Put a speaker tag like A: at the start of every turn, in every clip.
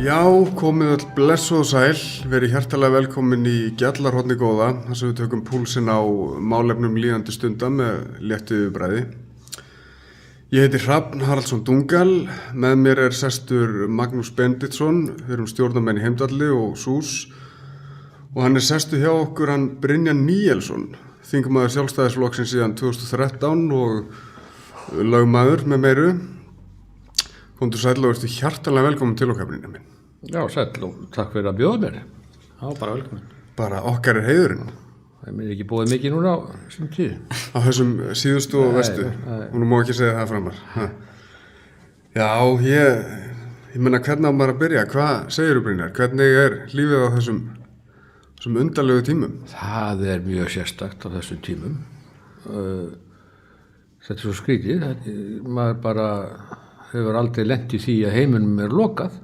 A: Já, komið öll blessuð og sæl, verið hjartalega velkomin í Gjallarhorni góða, þar sem við tökum púlsinn á málefnum líðandi stunda með léttu yfirbræði. Ég heiti Hrafn Haraldsson Dungal, með mér er sestur Magnús Benditsson, við erum stjórnarmenn í Heimdalli og SÚS, og hann er sestur hjá okkur hann Brynjar Níelsson, þingmaður Sjálfstæðisflokksins síðan 2013 og lögmaður með meiru. Komdu sæll og ertu hjartalega velkomin til okkar, Brynjar minn.
B: Já, sæll og takk fyrir að bjóða mér.
C: Já, bara velkomin.
A: Bara okkar er heiðurinn.
B: Það er ekki búið mikið núna á þessum tíð.
A: Á þessum síðustu og vestu. Og nú má ekki segja það framar. Já, ég meina hvernig á maður að byrja? Hvað segirðu, Brynjar? Hvernig er lífið á þessum undarlegu tímum?
B: Það er mjög sérstakt á þessum tímum. Þetta er svo skrítið. Maður bara hefur aldrei lent í því að heiminum er lokað.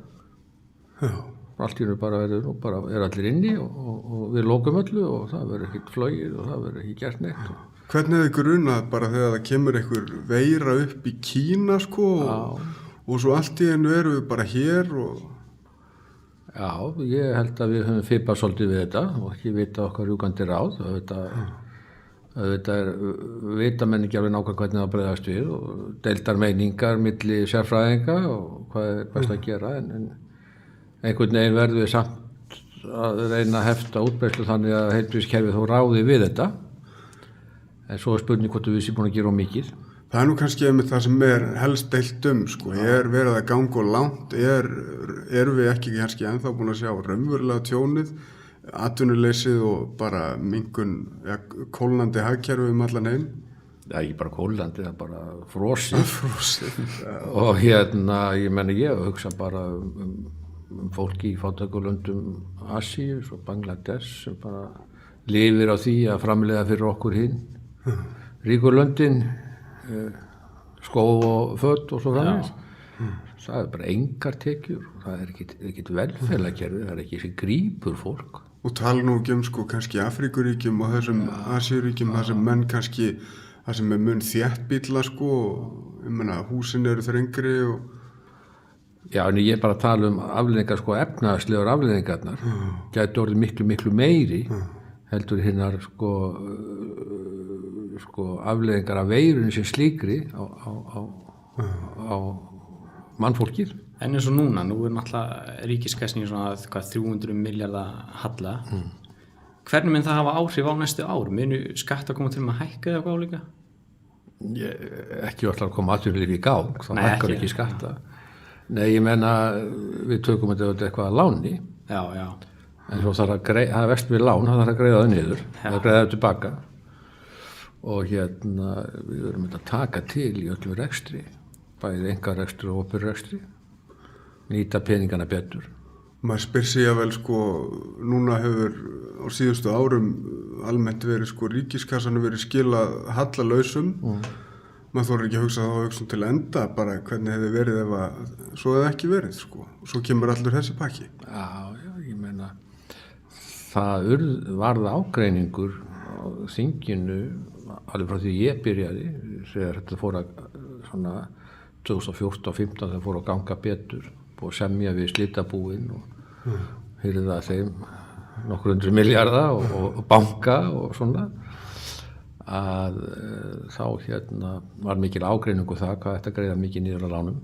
A: Já.
B: Allt í raun bara er allir inni og við lokum öllu og það verður ekkert flogið og það verður ekki gert neitt.
A: Hvernig er þið grunað bara þegar það kemur einhver veira upp í Kína sko og svo allt í einu erum við bara hér og...
B: Já, ég held að við höfum fipað svolítið við þetta og ekki vita okkar rjúkandi ráð. Þetta vita menn ekki alveg nákvæmlega hvernig það bregðast við og deildar meiningar milli sérfræðinga og hvað það að gera en einhvern veginn verður við samt að reyna að hefta útbreiðslu þannig að heilbrigðiskerfið þó ráði við þetta en svo er spurning hvort við séum búin að gera mikið.
A: Það er nú kannski einmitt það sem er helst deilt sko, er verið að ganga og langt, erum við ekki kannski ennþá búin að sjá raunverulega tjónið, atvinnuleysið og bara minnkun, kólnandi hagkerfi allan heim?
B: Það er ekki bara kólnandi, það er bara frosið. Og ég meni ég hugsa bara fólki í fátækulöndum Asíu og Bangladesh sem bara lifir á því að framleiða fyrir okkur hinn. Ríkurlöndin, skóf og föt og svo framvegis. Það er bara engar tekjur, það er ekkert velferðarkerfi, það er ekki sem grípur fólk.
A: Og tala nú ekki sko kannski Afríkuríkjum og þessum Asíuríkjum, þar sem menn kannski, þar sem er mun þéttbýlla sko, ég meina húsin eru þrengri og...
B: Já, en ég er bara að tala afleiðingar sko, efnahagslegar afleiðingarnar, gæti orðið miklu meiri, heldur hinnar sko afleiðingar af veirunni sem slíkri á mannfólkið.
C: En eins og núna, nú er náttúrulega ríkiskassin í svona 300 milljarða halla. Hvernig mun það hafa áhrif á næstu ár? Munu skatta koma til að hækka eða eitthvað álíka?
B: Ekki alltaf að koma atvinnulífi í gang, það hækkar ekki skatta. Nei, ég menna við tökum þetta eitthvað að láni.
C: Já.
B: En svo þarf það er verst við lán, það þarf að greiða það niður, að greiða það tilbaka. Og við verðum að taka til í öllu rekstri, bæði einkarekstri og opinrekstri, nýta peningana betur.
A: Maður spyr sig að vel sko, núna hefur á síðustu árum almennt verið sko ríkiskassanum verið skilað hallalausum. Maður þorir ekki að hugsa þá hugsa til enda bara hvernig hefði verið ef að svo hefði ekki verið sko. Og svo kemur allur þessi pakki.
B: Já, ég meina það varð ágreiningur á þinginu alveg frá því ég byrjaði þegar þetta fór að svona 2014-15 þegar fór að ganga betur og semja við slitabúin og heyrði það þeim nokkur 100 milljarða og banka og svona að þá var mikil ágreiningu það hvað þetta greiða mikið niður á lánum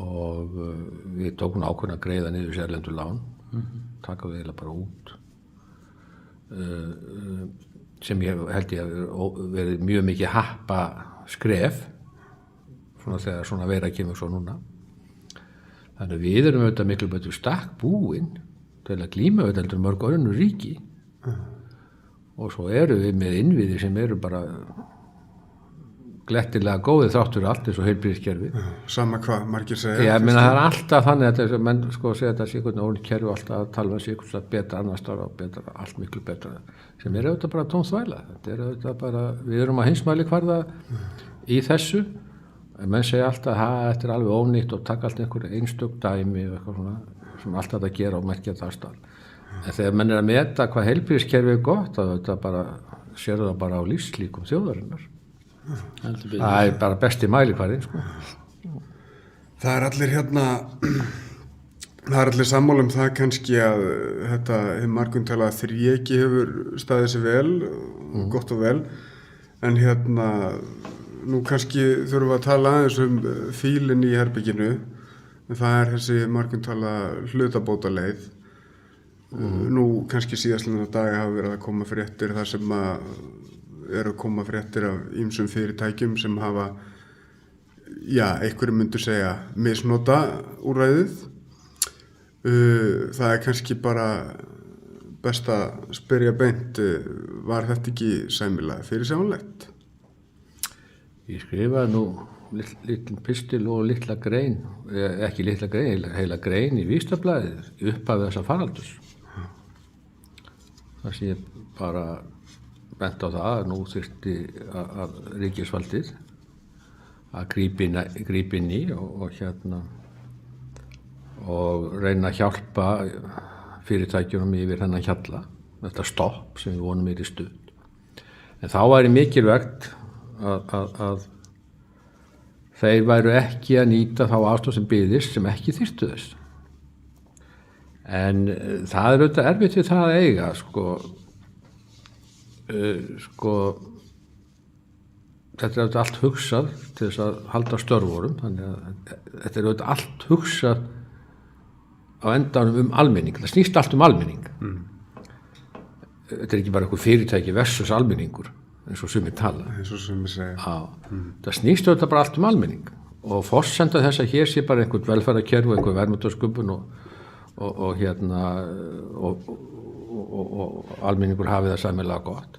B: og við tókum ákvörðun að greiða niður sérlendu lán, taka við eiginlega bara út sem ég held ég að verið mjög mikið happa skref svona þegar svona veira kemur svo núna. Þannig við erum auðvitað miklu betur stakk búin til að glíma auðvitað mörg önnur ríki og svo eru við með innviði sem eru bara glettilega góðið þáttur allt eins og heilbrigðiskerfi.
A: Sama hvað margir segja.
B: Ég meina það er alltaf þannig að þessi menn sko segja þetta sé einhvern ólíkt kerfi alltaf að tala um sig eitthvað betra annars staðar og betra, allt miklu betra sem er auðvitað bara tómþvæla. Þetta er auðvitað bara, við erum að heimsmælikvarða í þessu en menn segja alltaf að þetta er alveg ónýtt og taka allt einhver einstök dæmi og eitthvað svona sem alltaf að gera og merkja það stað. En þegar menn er að meta hvað heilbrigðiskerfi er gott þá auðvitað bara sér það bara á lífslíkum þjóðarinnar. Það er bara besti mælikvarðinn sko.
A: Það er allir það er allir sammála um það kannski að þetta margumtala þríeki hefur staðið sér vel, gott og vel, en nú kannski þurfum við að tala aðeins fílinn í herbygginu, en það er þessi margumtala hlutabótaleið. Nú kannski síðastlega daga hafa verið að koma fréttir þar sem eru að koma fréttir af ýmsum fyrirtækjum sem hafa, einhverjum myndu segja misnota úrræðið. Það er kannski bara best að spyrja beint, var þetta ekki sæmilega fyrirsjáanlegt?
B: Ég skrifaði nú lítil pistil og litla grein, ekki litla grein, heila grein í Vísindablaðið upphafið þessa faraldurs. Það sé bara bent á það að nú þyrfti að ríkisvaldið að grípa inn í og reyna að hjálpa fyrirtækjunum yfir þennan hjalla, þetta stopp sem við vonum í stuð. En þá væri mikilvægt að þeir væru ekki að nýta þá aðstoð sem byðist sem ekki þyrftu þess. En það er auðvitað erfitt við það að eiga, þetta er auðvitað allt hugsað til þess að halda störforum, þannig að þetta er auðvitað allt hugsað á endanum almenning, það snýst allt almenning. Þetta er ekki bara einhver fyrirtæki versus almenningur, eins og sumir tala.
A: Eins og sumir segja.
B: Það snýst auðvitað bara allt almenning og forsenda þess að hér sé bara einhvern velferðarkerfi og einhver verðmætasköpun og almenningur hafi það sæmilega gott,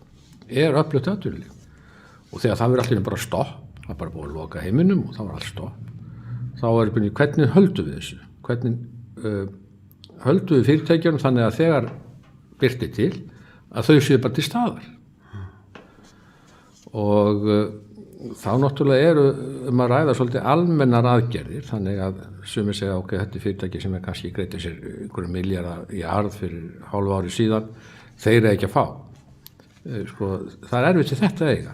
B: er öflugt atvinnulíf. Og þegar það verður allir bara stopp, það er bara búið að loka heiminum og það var allt stopp, þá er byrjun hvernig höldum við þessu, hvernig höldum við fyrirtækjunum þannig að þegar birti til að þau séu bara til staðar. Og þá náttúrulega eru að ræða svolítið almennar aðgerðir, þannig að sumir segja ok, þetta er fyrirtæki sem er kannski greitið sér einhverju milljarða í arð fyrir hálfu ári síðan, þeir eru ekki að fá. Það er erfitt til þetta að eiga.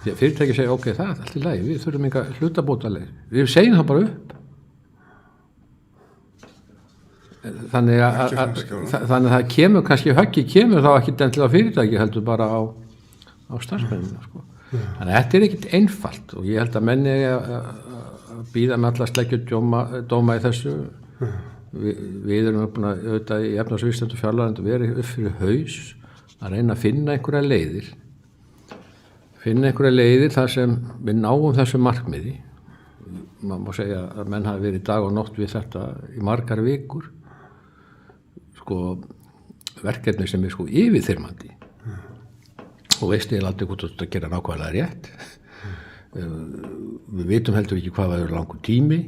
B: Því að fyrirtæki segja ok, það er allt í lagi, við þurfum enga hlutabótaleið, við segjum það bara upp. Þannig að það kemur kannski höggið kemur þá ekki endilega fyrirtæki heldur bara á starfsmennina. Þannig að þetta er ekkert einfalt og ég held að menni að bíða með alla sleggjudóma í þessu. Við erum búin að auðvitað í efnahagsvísindum og fjárlaganefnd verið upp fyrir haus að reyna að finna einhverja leiðir þar sem við náum þessu markmiði. Man má segja að menn hafi verið dag og nótt við þetta í margar vikur. Verkefni sem er yfirþyrmandi og veist ég aldrei hvort þetta gera nákvæmlega rétt. Við vitum heldur ekki hvað það eru langur tími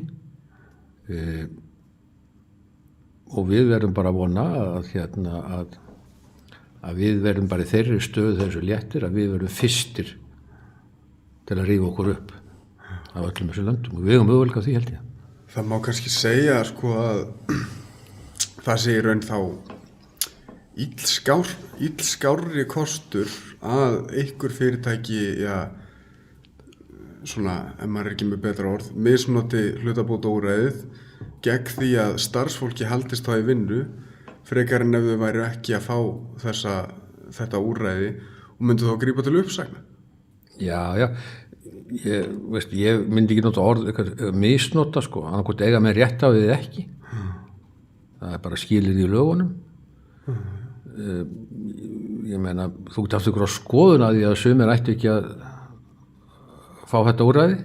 B: og við verðum bara að vona að við verðum bara í þeirri stöðu þessu léttir að við verðum fyrstir til að rífa okkur upp af öllum þessu löndum og við höfum möguleika á því held ég.
A: Það má kannski segja að það sé í raun þá illskárri kostur að einhver fyrirtæki, ef maður er ekki með betra orð, misnoti hlutabótaúrræðið gegn því að starfsfólki haldist þá í vinnu frekar en ef þau væru ekki að fá þetta úrræði og myndu þá grípa til uppsagna.
B: Já, ég myndi ekki nota orð misnota, annarkvort eiga með rétt á því ekki. Það er bara skilið í lögunum. Ég meina, þú getur haft ykkur á skoðun að því að sumir ættu ekki að fá þetta úrræði.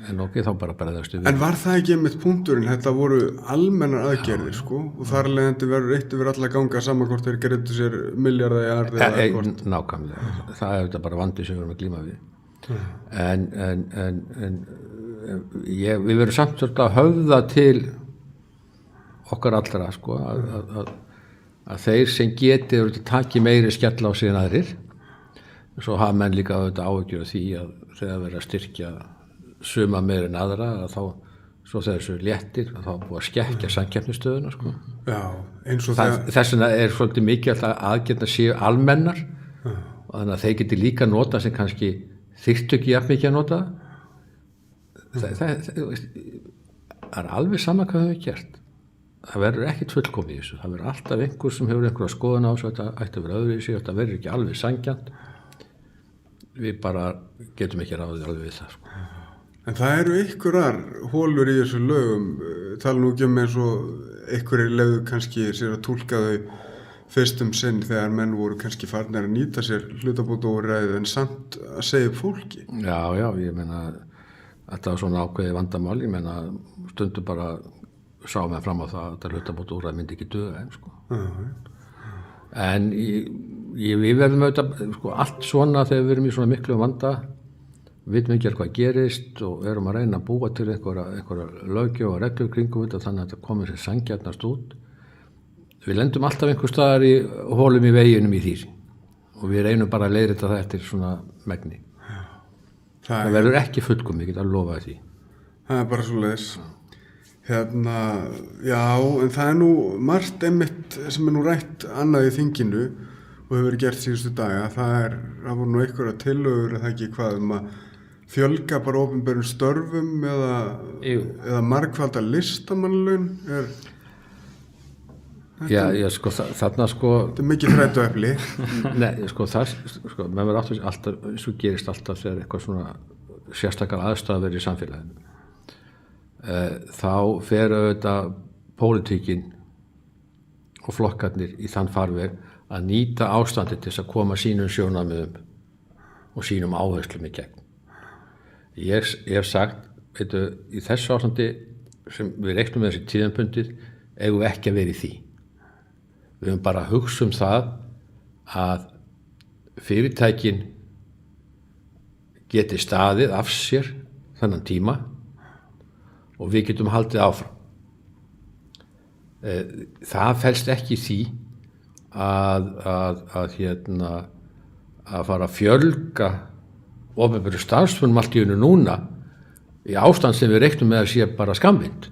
B: En ok, þá bara bregðast við.
A: En var það ekki einmitt punkturinn? Þetta voru almennar aðgerðir, og þar leiðandi verður eitt yfir alla ganga saman hvort þeir greiddu sér milljarða í arð eða hvort.
B: Nákvæmlega. Það er þetta bara vandi sem við erum að glíma við. En við verðum samt svolítið að höfða til okkar allra, að þeir sem geti taki meiri skella á sig en aðrir. Svo hafa menn líka áhyggjur af því að þegar verið að styrkja suma meir en aðra, að þá svo þegar þessu léttir, að þá búið að skekkja samkeppnisstöðuna.
A: Já, eins og
B: þess vegna er svolítið mikið að aðgerðirnar séu almennar og þannig að þeir geti líka nota sem kannski þyrftu ekki jafn mikið að nota. það er alveg sama hvað við hefum gert. Það verður ekkert fullkomið í þessu. Það verður alltaf einhver sem hefur einhverja skoðun á þessu, þetta ætti að vera öðru í sig, þetta verður ekki alveg sanngjarnt. Við bara getum ekki ráðið alveg við það, sko.
A: En það eru einhverjar hólur í þessu lögum, tala nú ekki eins og einhverjir lefðu kannski sér að túlka þau fyrst sinn þegar menn voru kannski farnir að nýta sér hlutabótaúrræðið en samt að segja upp fólki.
B: Já, ég meina, þetta var svona ákveðið vandamál, ég meina, stundum bara sá með fram á það að þetta hlutabótaúrræði myndi ekki duga þeim, sko. En við verðum auðvitað, sko, allt svona þegar við erum í svona miklu vanda, vitum ekki hvað gerist og erum að reyna að búa til einhverja löggjöf og reglur kringum þetta þannig að þetta komið sér sanngjarnast út. Við lendum alltaf einhver staðar í hólum í veginum í því og við reynum bara að leiðrétta það eftir svona megni. Það verður ekki fullkomið, ég get að lofa því.
A: Það er bara svoleiðis. Já, en það er nú margt einmitt sem er nú rætt annað í þinginu og hefur verið gert síðustu daga. Það voru nú einhverja tillögur eða ekki hvað að fjölga bara opinberum störfum eða margfalda listamannlaun.
B: Já, sko, þarna sko...
A: Þetta er mikið þrætu epli.
B: Nei, sko, menn verður alltaf, svo gerist alltaf þegar eitthvað svona sérstakar aðstæður verið í samfélaginu. Þá fer auðvitað pólitíkin og flokkarnir í þann farveg að nýta ástandi til þess að koma sínum sjónarmiðum og sínum áherslum í gegn. Ég hef sagt, veitu, í þessu ástandi sem við reiknum með þessi tíðanpundir eigum við ekki að vera í því. Við höfum bara að hugsa það að fyrirtækin geti staðið af sér þennan tíma og við getum haldið áfram. Það felst ekki í því að fara að fjölga opinberum starfsmönnum allt í einu núna í ástand sem við reiknum með að sé bara skammvinnt.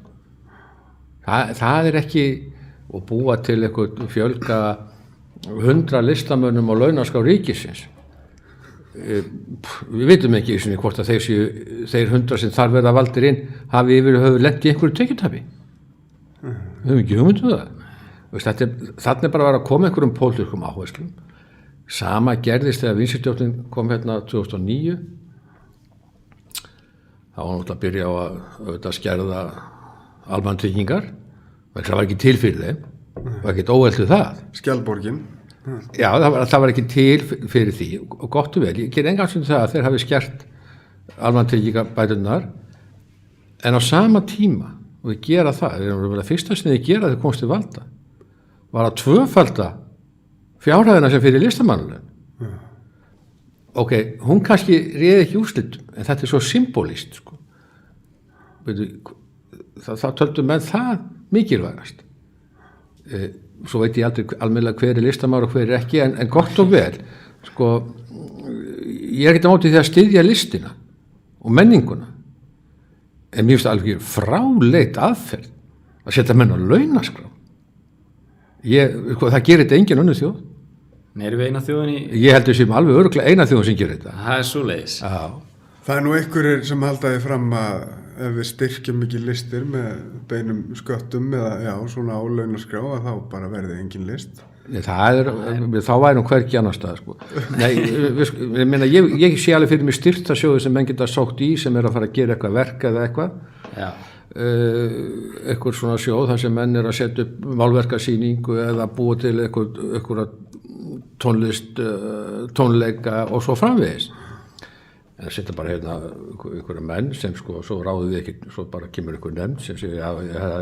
B: Það er ekki og búa til eitthvað fjölga 100 listamönnum og launaskrá ríkisins. Við vitum ekki hvort að þeir 100 sem þar verða valdir inn hafi yfir höfuð lent í einhverju tekjutapi. Við höfum ekki hugmynd það. Þarna er bara að vera að koma einhverjum pólitískum áherslum. Sama gerðist þegar Vinstri-stjórnin kom hérna 2009. Það var náttúrulega að byrja á að skerða almannatryggingar. Það var ekki til fyrir þeim, það var ekkert óhelt við það.
A: Skjaldborgin.
B: Já, það var ekki til fyrir því og gott og vel. Ég ger engan sem það að þeir hafi skert almannatryggingabæturnar en á sama tíma og við gera það, það fyrsta sem þið gera þegar komst til valda var að tvöfalda fjárhæðina sem fyrir listamannulegum. Ok, hún kannski réði ekki úrslitum en þetta er svo symbolíst, sko. Það töldum menn það mikilvægast. Svo veit ég aldrei almennilega hver er listamaður og hver er ekki, en gott og vel. Sko, ég er ekkert á móti því að styðja listina og menninguna. En mér finnst það alveg fráleit aðferð að setja menn á launaskrá. Það gerir þetta engin önnur þjóð.
C: Erum við eina þjóðin í...
B: Ég held að sem alveg örugglega eina þjóðin sem gerir þetta.
C: Það er svoleiðis.
B: Já.
A: Það er nú einhverjir sem haldaði fram að ef við styrkjum ekki listir með beinum sköttum eða svona á launaskrá að þá bara verði engin list.
B: Þá væri hvergi annar stað, sko. Nei, ég sé alveg fyrir mig styrktarsjóði sem menn geta sótt í sem er að fara að gera eitthvað verk eða eitthvað.
C: Já.
B: Eitthvað svona sjóð þar sem menn er að setja upp málverkasýningu eða búa til eitthvað tónlist, tónleika og svo framvegis. En það setja bara hérna einhverja menn sem sko, svo ráðum við ekki, svo bara kemur einhver nefnd sem segir,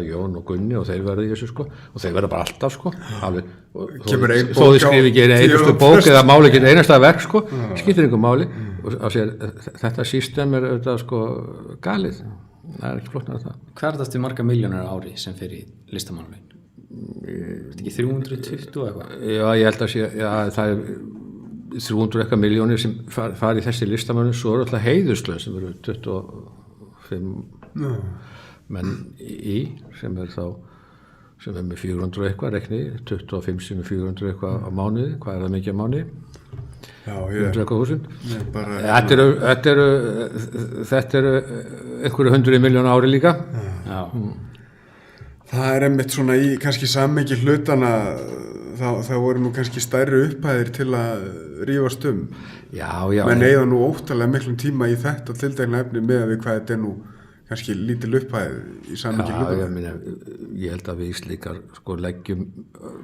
B: Jón og Gunni og þeir verða í þessu, sko, og þeir verða bara alltaf, sko, alveg, þó þið skrifi ekki einustu bók eða máli ekki einasta verk, sko, skiptir einhver máli, og sér, þetta system er auðvitað, sko, galið, það er ekki flottnar að það.
C: Hvað er þetta marga milljónar ári sem fer í listamannlaun? Er þetta ekki 320 eitthvað?
B: Já, ég held að sé, það er 300 eitthvað milljónir sem fari í þessi listamönnum, svo eru alltaf heiðurslaun sem eru 25 menn í sem er með 400 eitthvað rekni, 25 sem er 400 eitthvað á mánuði, hvað er það mikið á mánuði?
A: Já,
B: 100.000.
A: bara...
B: Þetta eru einhverju 100 milljón ári líka.
C: Já.
A: Það er einmitt svona í kannski samhengi hlutana, það voru nú kannski stærri upphæðir til að rífast
B: Já.
A: menn eiga nú óttalega miklum tíma í þetta tildægna efni með við hvað þetta er nú kannski lítil upphæð í samhengi hlutana.
B: Ég held að við Íslendingar sko leggjum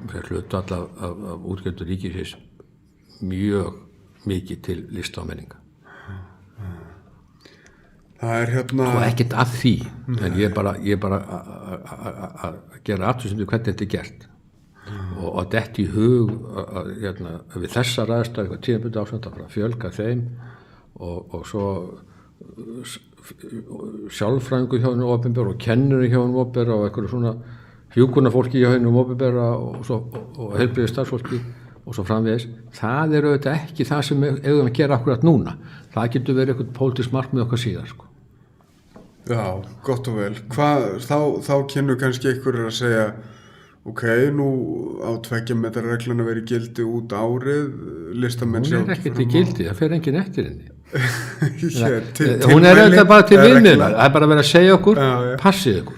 B: hlutu alla af útgjöldum ríkisins mjög mikið til lista og menninga.
A: Það er hérna...
B: Og ekkert að því, en ég er bara að gera aftursendu hvernig þetta er gert. Og að þetta í hug að við þessar aðstæður eitthvað tíðanbundið ástand að fara að fjölga þeim og svo sjálffræðingu hjá hinu opinbera og kennur hjá hinu opinbera og einhverju svona hjúkrunarfólki hjá hinu opinbera og heilbrigði starfsfólki og svo framvegis. Það er auðvitað ekki það sem við eigum að gera akkurat núna. Það getur verið eitthvað pólitískt markmið okkar síðar, sko.
A: Já, gott og vel. Þá kynnu kannski einhverjir að segja ok, nú á 2 metra regluna verið gildi út árið, listamenn
B: Hún er ekkert í gildi, það fer enginn eftir henni.
A: Hún
B: er auðvitað bara til viðmiðunar. Það er bara verið að segja okkur, passið ykkur.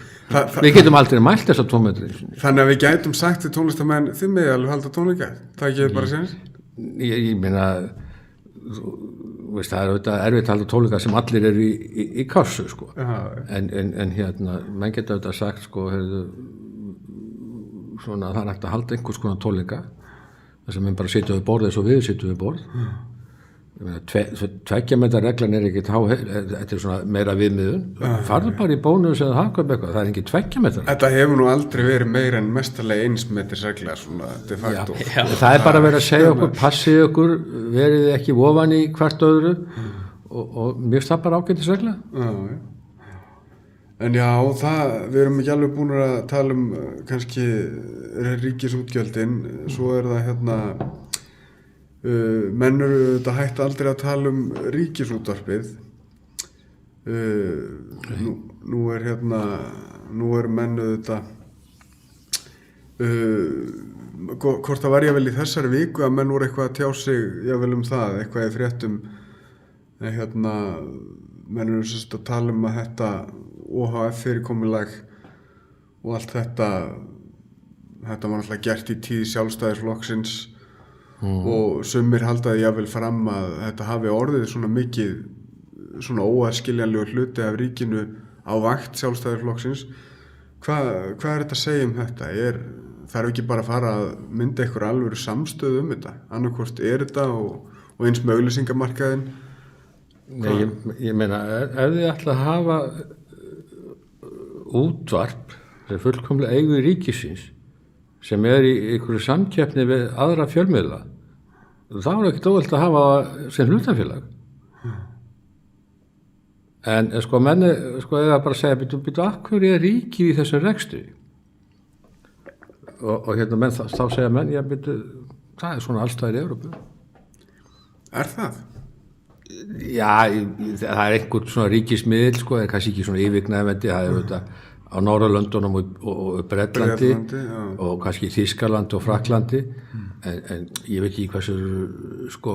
B: Við getum aldrei mælt þessa 2 metri.
A: Þannig að við gætum sagt til tónlistamenn þið með alveg halda tónleika. Það ekki bara séns?
B: Ég meina það er auðvitað erfitt að halda tónleika sem allir eru í kassu, sko. En menn geta auðvitað sagt, sko, svona það er hægt að halda einhvers konar tónleika þess að menn bara sitja við borð eins og við sitjum við borð. 2 metra reglan er ekkert þetta er svona meira viðmiðun. Farðu bara í bónus eða hagkaup eitthvað, það er ekki 2 metra.
A: Þetta hefur nú aldrei verið meira en mestarlega 1 metris regla svona de facto.
B: Já. Það er bara verið að segja okkur, passið okkur, verið ekki ofan í hvert öðru og mér finnst það bara ágætis regla.
A: En já, við erum ekki alveg búin að tala kannski ríkisútgjöldin, svo er það menn eru þetta hægt aldrei að tala ríkisútvarpið. Nú er menn þetta hvort það var ég vel í þessari viku að menn voru eitthvað að tjá sig jável það, eitthvað í fréttum menn eru sérst að tala að þetta OHF fyrirkomulag og allt þetta var náttúrulega gert í tíð Sjálfstæðisflokksins og sumir haldaði jável fram að þetta hafi orðið svona mikið svona óaðskiljanlegu hluti af ríkinu á vakt Sjálfstæðisflokksins. Hvað er þetta að segja þetta? Þarf ekki bara að fara að mynda einhver alvöru samstöðu þetta? Annarkvort er þetta og eins með auglýsingamarkaðinn?
B: Nei, ég meina, ef þið ætla að hafa útvarp sem fullkomlega eigu ríkisins sem er í einhverju samkeppni við aðra fjölmiðla, þá er ekkert óvælt að hafa sem hlutafélag. En sko menni, eða bara segja, býtu, af hverju er ríkið í þessu rekstri? Og menn, þá segja menn, já, býtu, það er svona allstaðar í Evrópu.
A: Er það?
B: Já, það er einhvern svona ríkismiðl, sko, er kannski ekki svona yfirgnæfandi, það er auðvitað á Norðurlöndunum og Bretlandi og kannski Þýskalandi og Frakklandi en ég veit ekki hversu sko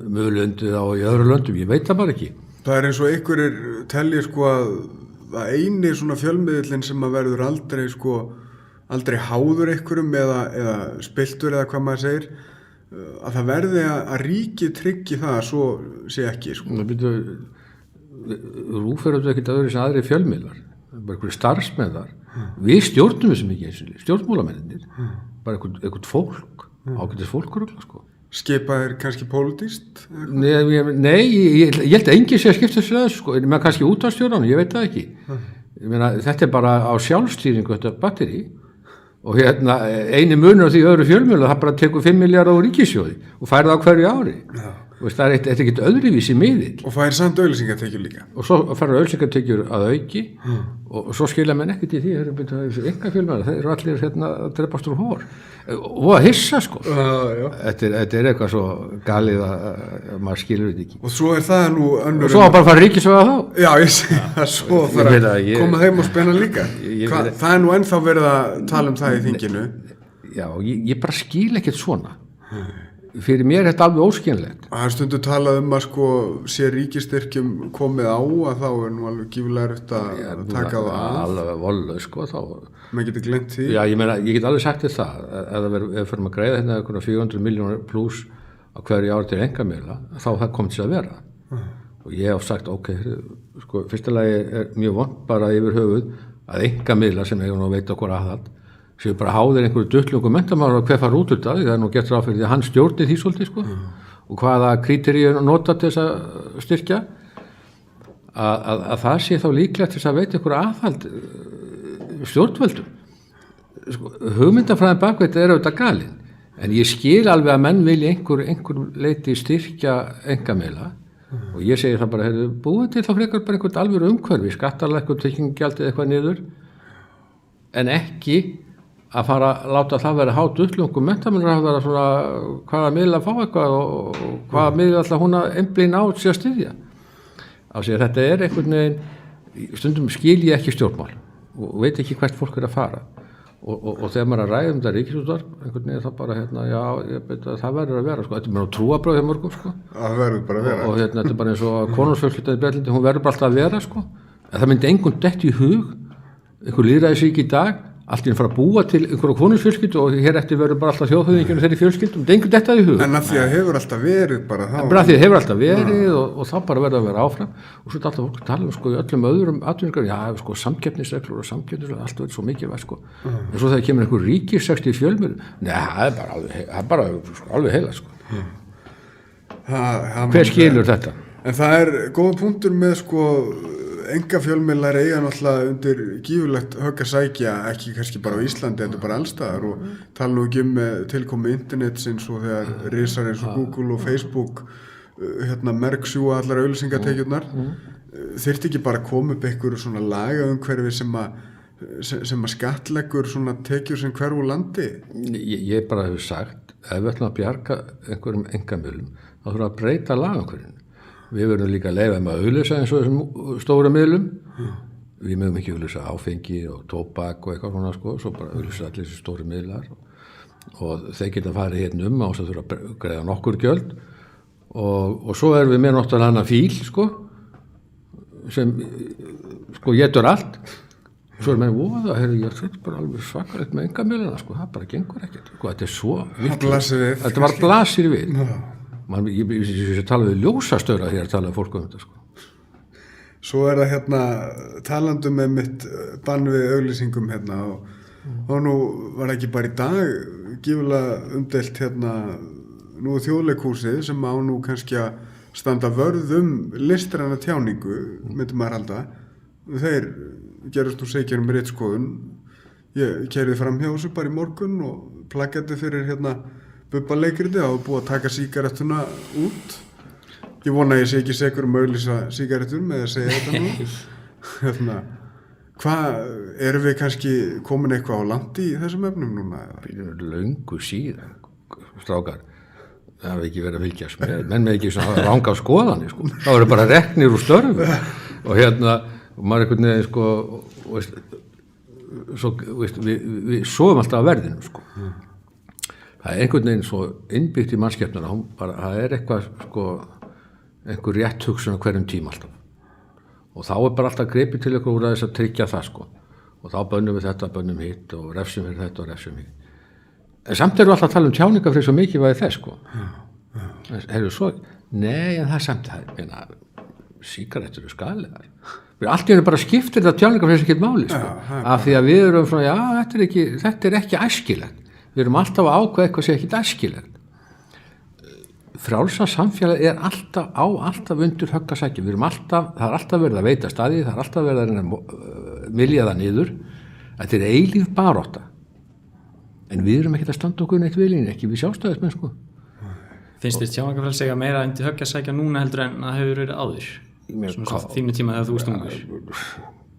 B: mögulendi þá í öðru löndum, ég veit það bara ekki.
A: Það er eins og einhverjir telji sko að eini svona fjölmiðlinn sem að verður aldrei háður einhverjum eða spiltur eða hvað maður segir að það verði að ríkið tryggi það að svo sé ekki sko.
B: Það byrju rúferðu ekkert öðru sem aðri fjölmiðlar. Bara einhverju starfsmennar við stjórnum þessum ekki eins og stjórnmálamennir bara einhvern fólk ágætis fólkur sko.
A: Skipað er kannski pólitískt?
B: Nei, ég held að enginn sé að skipta þessu sko, en maður kannski útvarpsstjóranum, ég veit það ekki ég meina, þetta er bara á sjálfstýringu þetta batteri og eini munur á því öðru fjölmiðla það bara tekur 5 milljarða á ríkissjóði og fær það á hverju ári það er ekkert öðruvísi miðill
A: og fær samt auglýsingatekjur líka
B: og svo fara auglýsingatekjur að auki og svo skilja menn ekkert í því enga fjölmiðlar, þeir eru allir að drepast úr hór og að hissa sko þetta er eitthvað svo galið að maður skilur þetta ekki
A: og svo er það nú önnur
B: og svo bara fara ríkisjóða þá
A: já, ég sé það svo fara að koma þeim og spenna líka það er nú ennþá verið að tala það í þinginu
B: já, ég bara skil ekkert svona fyrir mér er þetta alveg óskiljanlegt.
A: Það er stundu talað að sko sé ríkistyrkjum komið á að þá er nú alveg gífulega eftir að taka það af.
B: Alveg vollaug sko þá.
A: Maður getur gleymt því.
B: Já, ég meina, ég get alveg sagt þér það, ef við fyrir að greiða hérna einhverja 400 milljónir pluss á hverju ári til einkamiðla, þá það komið til að vera. Og ég hef sagt, ok, sko, fyrsta lagi er mjög vont bara yfir höfuð að einkamiðla sem eiga nú að veita okkur aðhald séu bara háðir einhverju duttlungum menntamálar og hver fara út úr það, það er nú gert ráð fyrir því að hann stjórni því svolítið sko og hvaða kríteríu nota til þess að styrkja að það sé þá líklegt til þess að veita einhverju aðhald stjórnvöldum sko, hugmyndafræðin bakveit er auðvitað galin en ég skil alveg að menn vilja einhver leiti styrkja einkamiðla og ég segi það bara, búið til þá frekar bara einhvern alveg umhverfi, skattalækkun, tryggingagjaldið eitthvað niður en ekki að fara að láta það vera hátt utlungum menntamennar að vera svona hvaða miðla að fá eitthvað og hvaða miðla alltaf hún að einblína á sig að styðja. Þetta er einhvern veginn, stundum skil ég ekki stjórnmál og veit ekki hvert fólk er að fara og þegar maður er að ræða þetta ríkisútvarp, einhvern veginn það bara já, ég veit að það verður að vera sko, þetta er mér á trúarbröð hjá mörgum sko.
A: Það verður bara að vera.
B: Og þetta er bara eins og konungsfjölskyldan í Bretlandi, hún verður bara alltaf að vera sko, en það myndi engum dett í hug, einhver lýðræðisríki í dag, allt í að fara að búa til einhverja konungsfjölskyldu og hér eftir verður bara alltaf þjóðhöfðingjum þeirri fjölskyldum, þetta er einhvern detta í hug. En
A: af því að hefur alltaf verið bara þá.
B: Bara af því að hefur alltaf verið og þá bara verður að vera áfram og svo er alltaf fólk að tala sko í öllum öðrum atvinningar, já sko samkeppnisreglur og samkeppnisreglur, allt verður svo mikilvægt sko. En svo þegar kemur einhver ríkisrekstur í fjölmiðlum, það er bara alveg heila sko. Hver skilur þetta?
A: En það er góða punktur með sko einkafjölmiðlar eiga náttúrulega undir gífurlegt högg að sækja, ekki kannski bara á Íslandi, þetta bara allstaðar og tala nú ekki tilkomi internetsins og þegar risar eins og Google og Facebook merksjúa allar auglýsingatekjurnar, þyrfti ekki bara að koma upp einhverju svona lagaumhverfi sem að skattleggur svona tekjur sem hverfu landi?
B: Ég bara hefur sagt, ef við ætlum að bjarga einhverjum einkamiðlum, þá þurfum að breyta lagaumhverfinu. Við verðum líka að leyfa með að auglýsa eins og þessum stóra miðlum. Við mögum ekki auglýsa áfengi og tóbak og eitthvað svona sko, svo bara auglýsa allir þessi stóri miðlar og þeir geta farið hérna á þess að þurfa að greiða nokkur gjöld og svo erum við með náttúrulega hana fíl sko, sem sko getur allt. Svo er með voða, ég er bara alveg svakalegt með einkamiðlana sko, það bara gengur ekkert. Sko, þetta er svo vikið. Þetta bara blasir við. Ég tala við ljósastöra þegar tala við fólk þetta sko.
A: Svo er það talandum með mitt bann við auglýsingum og nú var ekki bara í dag gífulega umdeilt nú þjóðleikhúsið sem á nú kannski að standa vörð listræna tjáningu myndi maður halda, þeir gerust nú segir ritskoðun, ég keyrði fram hjá þessu bara í morgun og plakati fyrir Bubba leikriti og búið að taka sígarettuna út. Ég vona að ég sé ekki sekur að auglýsa sígarettur með að segja þetta nú. Hvað, erum við kannski komin eitthvað á landi í þessum efnum núna?
B: Löngu síðan, strákar. Það hefur ekki verið að fylgjast með. Menn með ekki svona ranga skoðanir sko. Það voru bara reknir úr störfum. Og maður einhvern veginn sko, við sofum alltaf að verðinu sko. Það er einhvern veginn svo innbyggt í mannskepnuna, það er eitthvað sko, einhver rétt hugsun á hverjum tíma alltaf. Og þá er bara alltaf gripið til ykkur úr að þess að tryggja það sko. Og þá bönnum við þetta, bönnum hitt og refsum við þetta og refsum hitt. En samt erum við alltaf að tala tjáningafrelsi svo mikið væði þess sko. Nei, en það er samt það, sígarettur eru skaðlegar. Allt í henni bara skiptir þetta tjáningafrelsi ekkert máli sko. Af því að við erum svona, já, þetta er ekki æskilegt. Við erum alltaf að ákveða eitthvað sem ekki æskilegt. Frjálsa samfélag er alltaf undir högg að sækja. Það er alltaf verið að veita staði, það er alltaf verið að reyna að vilja það niður. Þetta er eilíf barátta. En við erum ekki að standa okkur neitt viljinn, ekki við sjálfstæðismenn sko.
C: Finnst þér tjáningarfrelsi segja meira undir högg að sækja núna heldur en það hefur verið áður? Svona þínu tíma þegar þú varst ungur.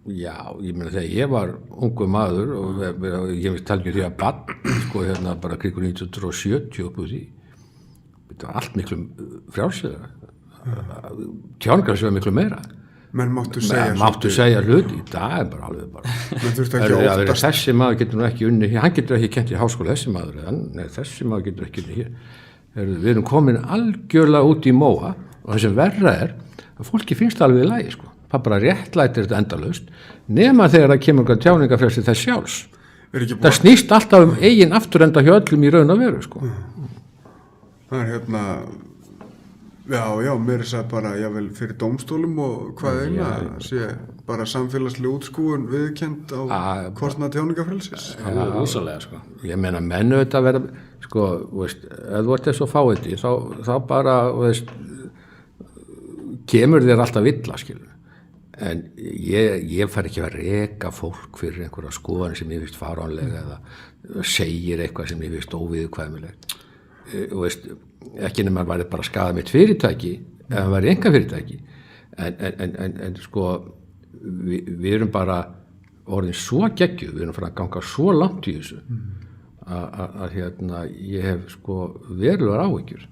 B: Já, ég meina þegar ég var ungur maður og ég tala ekki því að barn sko bara kringu 1970 upp úr því. Þetta var allt miklu frjálslega. Tjáningarfrelsi var miklu meira.
A: Menn máttu
B: segja hluti, það er bara alveg bara.
A: Menn þurfti ekki að óttast.
B: Þessi maður getur nú ekki unni, hann getur ekki kent í háskóla þessi maður, nei þessi maður getur ekki unni hér. við erum komin algjörlega út í móa og það sem verra að fólki finnst alveg í lagi sko. Það bara réttlætir þetta endalaust nema þegar það kemur tjáningarfrelsi þess sjálfs. Það snýst alltaf eigin afturenda hjá öllum í raun og veru sko.
A: Það já, mér það bara jável fyrir dómstólum og hvað sé bara samfélagslega útskúun viðurkennd á kostnað tjáningarfrelsis.
C: Úsalega sko.
B: Ég meina mennu þetta vera sko, veist, ef þú ert þessu fáiði þá bara, veist, kemur þér alltaf illa, skilur. En ég fær ekki að reka fólk fyrir einhverja skoðanir sem ég finnst fáránlega eða segir eitthvað sem ég finnst óviðkvæmilegt. Veist, ekki nema að væri bara að skaða mitt fyrirtæki ef það væri einkafyrirtæki en sko við erum bara orðin svo geggjuð, við erum fyrir að ganga svo langt í þessu að ég hef sko verulegar áhyggjur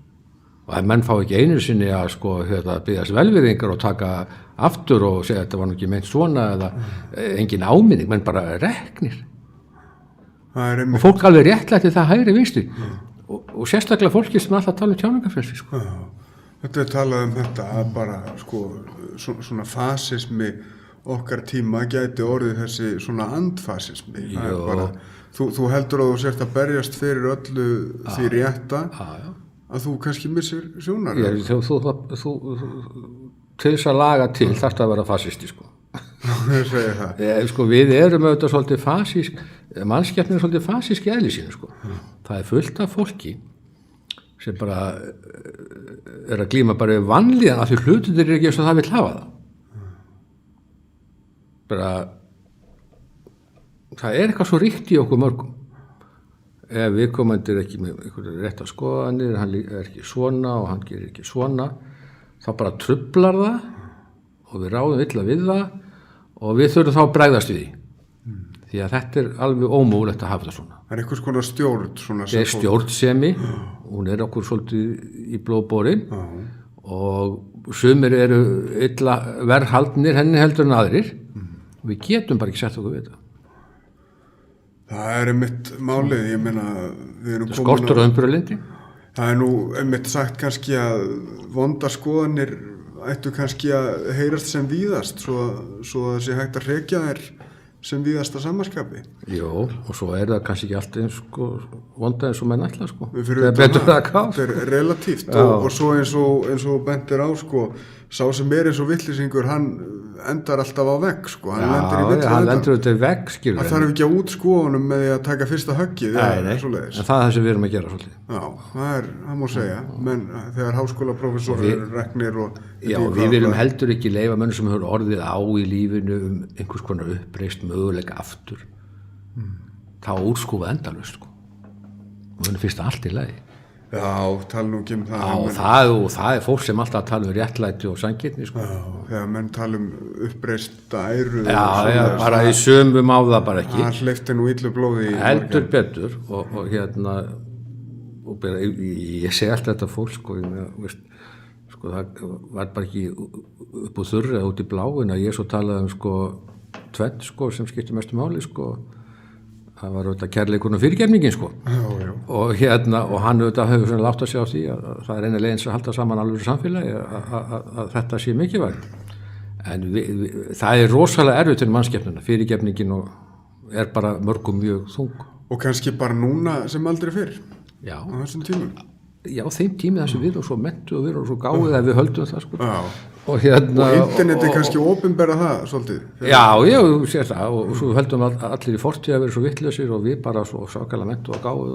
B: og að menn fá ekki einu sinni að sko biðjast velvirðingar og taka aftur og segja að þetta var nú ekki meint svona eða engin áminning, menn bara reknir og fólk alveg réttlætti það hægri vinstri og sérstaklega fólki sem alltaf tala tjáningarfrelsi sko.
A: Þetta talað þetta að bara sko svona fasismi okkar tíma gæti orðið þessi svona andfasismi bara, þú heldur að þú sért að berjast fyrir öllu því rétta að þú kannski missir sjónar
B: þú til þess að laga til þarfst að vera fasisti sko. Sko við erum auðvitað svolítið fasísk mannskepnin svolítið fasísk í eðli sínu sko. Það fullt af fólki sem bara að glíma bara við vanlíðan af því hlutir ekki eins og það vill hafa það bara það eitthvað svo ríkt í okkur mörgum ef viðkomandi ekki með einhverju réttar skoðanir hann ekki svona og hann gerir ekki svona þá bara truflar það og við ráðum illa við það og við þurfum þá að bregðast við því að þetta alveg ómögulegt að hafa það svona.
A: Það einhvers konar stjórn svona
B: það stjórnsemi, hún okkur svolítið í blóðborin og sumir eru illa verðhaldnir henni heldur en aðrir og við getum bara ekki sett okkur við þetta.
A: Það einmitt málið, ég meina við erum
B: skortur og umburðarlyndi.
A: Það nú einmitt sagt kannski að vondar skoðanir ættu kannski að heyrast sem víðast svo að það sé hægt að hrekja þær sem víðasta samanskapi.
B: Jó, og svo það kannski ekki allt eins sko, vonda eins og menn ætla sko.
A: Það er relatíft og svo eins og bentir á sko, sá sem eins og vitlýsingur, hann endar alltaf á vegg sko.
B: Hann lendur þetta í vegg skilur.
A: Það þarf ekki að útskúa honum með því að taka fyrsta höggið.
B: En það sem við erum að gera svolítið.
A: Já, það má segja, menn þegar háskólaprófessorar reknir og
B: við viljum heldur ekki leyfa mönnum sem hefur orðið á í lífinu einhvers konar uppreist möguleika aftur þá útskúfa endalaust sko. Og þannig finnst allt í lagi.
A: Já, tala nú ekki
B: það fólk sem alltaf tala réttlæti og sanngirni sko.
A: Já, þegar menn tala útbreista æru
B: bara í sömum á það bara ekki
A: það hleypti nú illu blóði
B: heldur betur og ég segi alltaf þetta fólk sko, sko það var bara ekki upp úr þurri út í bláin að ég svo talaði sko tvennt sko sem skipti mestu máli sko það var auðvitað kærleikurinn og fyrirgefningin sko og hann auðvitað hefur svona látt að segja á því að það eina leiðin sem halda saman alveg samfélagi að þetta sé mikilvægt en það rosalega erfitt fyrir mannskepnuna, fyrirgefningin og bara mörgum mjög þung
A: og kannski bara núna sem aldrei fyrr
B: á
A: þessum tímum
B: þeim tími þar sem við erum svo mentu og við erum svo gáðið að við höldum það sko og
A: interneti kannski opinbera það svolítið
B: já, sér það og svo höldum allir í fortíð að vera svo vitlausir og við bara svo sákala mentu og gáðið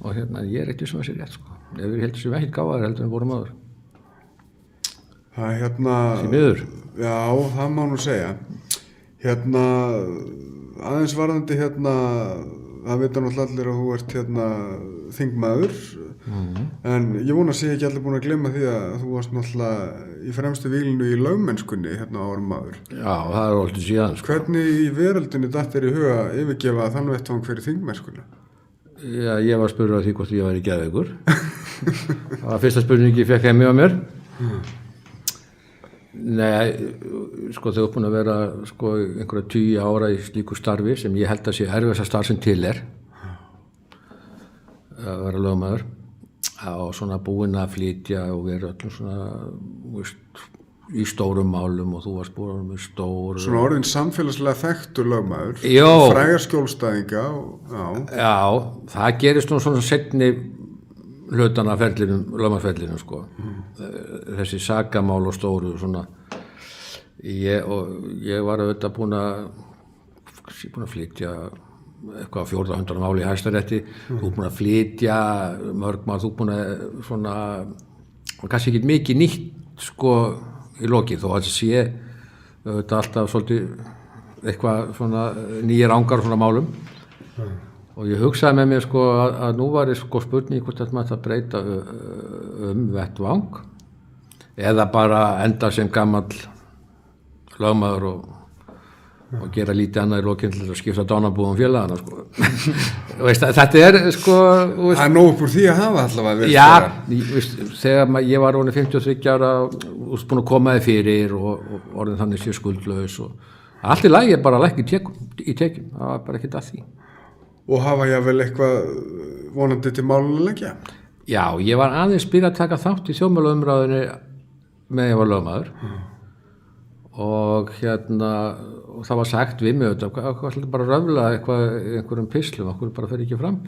B: og ég eitthvað sem að sé rétt sko ef við heldur sem ekki gáðið heldur en vorum áður
A: það
B: því miður
A: já, það má nú segja aðeins varðandi það vita náttúrulega allir að þú ert þingmaður en ég vona að sé ekki allir búin að glemma því að þú varst náttúrulega í fremstu víglinu í lögmennskunni árum áður.
B: Já, það alltaf síðan sko.
A: Hvernig í veröldinni datt þér í huga að yfirgefa þann vettvang fyrir þingmennskuna?
B: Já, ég var spurður á því hvort ég væri geðveikur það var fyrsta spurningi ég fekk heimi á mér Nei, sko þau búin að vera sko einhverja 10 ára í slíku starfi sem ég held að sé erfiðasta starf sem til að vera lögmaður og svona búinn að flytja og vera öllum svona, veist, í stórum málum og þú varst búinn með stór
A: Svona orðin samfélagslega þekktur lögmaður,
B: Jó.
A: frægar skjólstæðinga
B: Já, það gerist nú svona seinni hlutana lögmaðsferlinum sko. Þessi sakamál og stóru svona ég var auðvitað búinn að flytja eitthvað 400 máli í Hæstarétti, þú búinn að flytja mörg mál, þú búinn að svona, kannski ekki mikið nýtt sko í loki, þó að sé auðvitað alltaf svolítið eitthvað svona nýjir ángar svona málum og ég hugsaði með mér sko að nú var sko spurning hvort að maður að breyta vettvang eða bara enda sem gamall lögmaður og gera lítið annað í lokinn til að skipta dánarbúðum félagana sko. Veist, þetta er sko
A: Það er nóg upp úr því að hafa allavega verið
B: Já, þegar ég var orðin 53 ára og búin að koma þið fyrir og orðin þannig sé skuldlaus og allt í lagi bara lækki í tekjum, það var bara ekkert að því
A: Og hafa jável eitthvað vonandi til málunum leggja?
B: Já, ég var aðeins byrjað að taka þátt í þjóðmálaumræðunni með ég var lögmaður og og það var sagt við mig hvað bara röfla einhverjum pislum, okkur bara fer ekki fram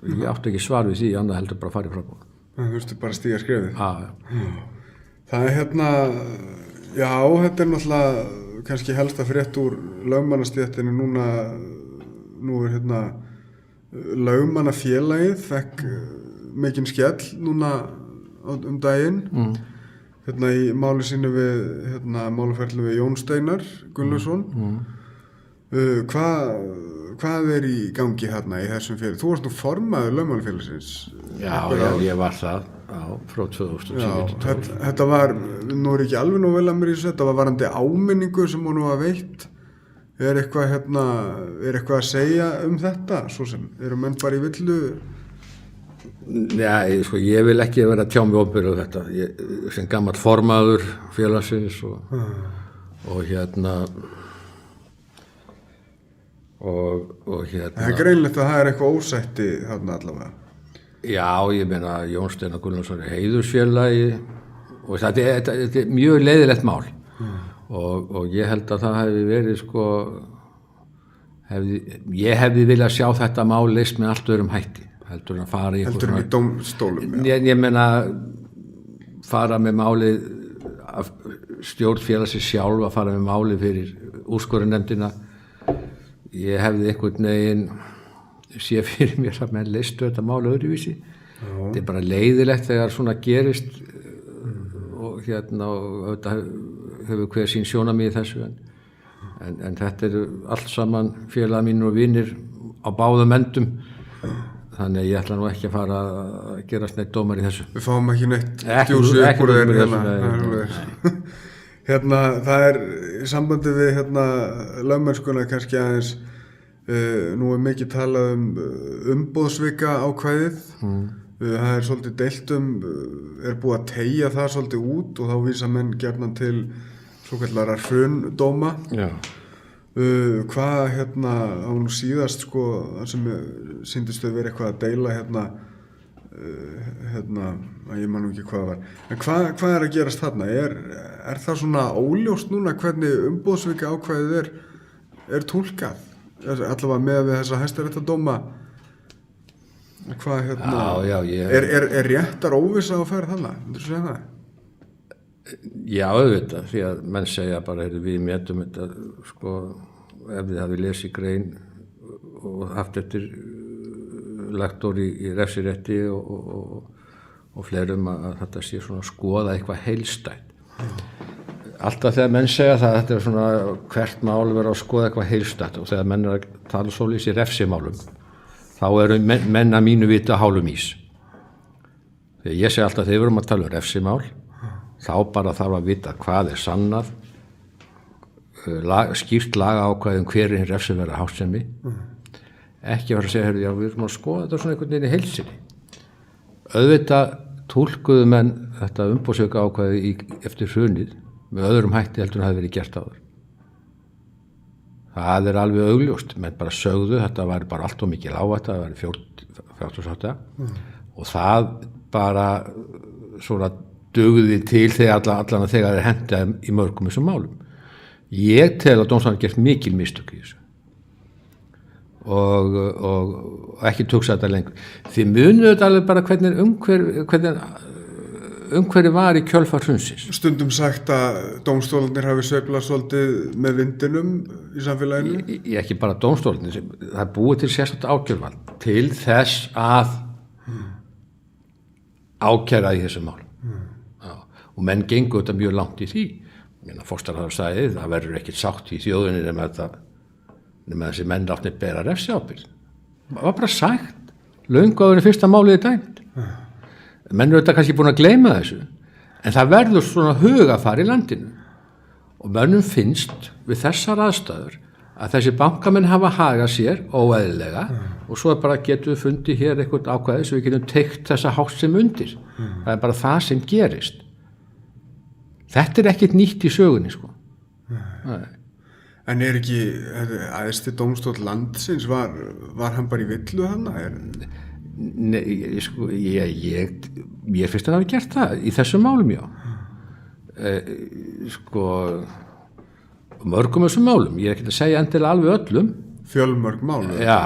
B: ég átti ekki svar við því, annað heldur bara að fara í fram
A: Þú veist bara stíga skrefið Það er já, þetta er náttúrulega kannski helsta frétt úr lögmannastéttinni nú er lögmannafélagið fekk mikinn skell núna daginn í máli sínu við málaferli við Jón Steinar Gunnlaugsson hvað er í gangi í þessum félag? Þú varst nú formaður lögmannafélagsins
B: Já, ég var það frá 2010
A: Þetta var, nú er ekki alveg nú vel að mér í þessu, þetta var varandi áminningu sem hún var veitt er eitthvað að segja þetta, svo sem eru menn bara í villu
B: Já, sko, ég vil ekki vera að tjá mig opinberlega þetta sem gamall formaður félagsins og
A: Það er greinlegt að það er eitthvað ósætti þarna allavega
B: Já, ég meina Jón Steinar Gunnlaugsson er heiðursfélagi og þetta er mjög leiðilegt mál og ég held að það hefði verið sko ég hefði viljað sjá þetta mál leyst með allt öðrum hætti heldur en að fara í
A: dómstólum
B: ég meina fara með málið stjórn félagsins sjálf að fara með málið fyrir úrskurðarnefndina ég hefði einhvern veginn sé fyrir mér að menn leystu þetta mál öðruvísi þetta er bara leiðilegt þegar svona gerist og og hefur hver sín sjónarmið í þessu en þetta er allt saman félagar mínir og vinir á báðum endum þannig að ég ætla nú ekki að fara að gerast neitt dómar í þessu
A: Við fáum ekki neitt djúsi upp úr þeir það er í sambandi við lögmennskuna kannski aðeins nú er mikið talað umboðsvika ákvæðið það er svolítið deilt er búið að teygja það svolítið út og þá vísa menn gjarnan til svokallarar hrundóma hvað á nú síðast sko sem sýndist þau verið eitthvað að deila ég man nú ekki hvað var en hvað er að gerast þarna er það svona óljóst núna hvernig umboðsvika ákvæðið er túlkað allavega með við þessa hæstaréttardóma hvað er réttar óvissa á ferð þarna myndirðu segja það?
B: Já, auðvitað, því að menn segja bara við metum þetta sko, ef þið hafið lesið grein og haft eftir lektor í refsirétti og fleirum að þetta sé svona skoða eitthvað heildstætt. Alltaf þegar menn segja það, þetta er svona hvert mál vera að skoða eitthvað heildstætt og þegar menn er að tala svolítið í refsimálum, þá eru menn að mínu vita hálum ís. Þegar ég segi alltaf þegar við erum að tala refsimál, þá bara þarf að vita hvað er sannað, skýrt lagaákvæði hver er refsiverða háttsemi, ekki vera að segja, já, við erum að skoða þetta svona einhvern veginn í heilsinni. Auðvitað túlkuðu menn þetta umboðsvika ákvæði eftir hrunið með öðrum hætti heldur en það hefði verið gert áður. Það er alveg augljóst, menn bara sögðu, þetta væri bara allt of mikil áhætta, það væri 48 og það bara svona dugði til þegar allan að þegar hendaði í mörgum þessum málum. Ég tel að dómstólarnir hafi gert mikil mistök í þessu og ekki tuksa þetta lengur. Þið munið þetta alveg bara hvernig umhverfi var í kjölfar hrunsins.
A: Stundum sagt að dómstólarnir hafi sveiflað svolítið með vindinum í samfélaginu?
B: Ekki bara dómstólarnir, það er búið til sérstakt ákæruvald til þess að ákæra í þessum málum. Og menn gengu þetta mjög langt í því. Foster hafa sagði, það verður ekkert sátt í þjóðinni nema þessi menn látnir bera refsiábyrgð. Það var bara sagt, löngu áður en fyrsta málið dæmt. Menn eru þetta kannski búin að gleyma þessu, en það verður svona hugafar í landinu. Og mönnum finnst við þessar aðstæður að þessi bankamenn hafa hagað sér óeðlilega og svo bara getum við fundið hér eitthvað ákvæði sem við getum teygt þessa háttsemi undir. Það er bara það sem gerist. Þetta er ekkert nýtt í sögunni, sko. Nei.
A: En er ekki æðsti dómstóll landsins, var hann bara í villu þarna?
B: Nei, sko, ég finnst að hafa gert það í þessum málum, já. Sko, mörgum þessum málum, ég er ekki að segja endilega alveg öllum.
A: Fjölmörg málum?
B: Já,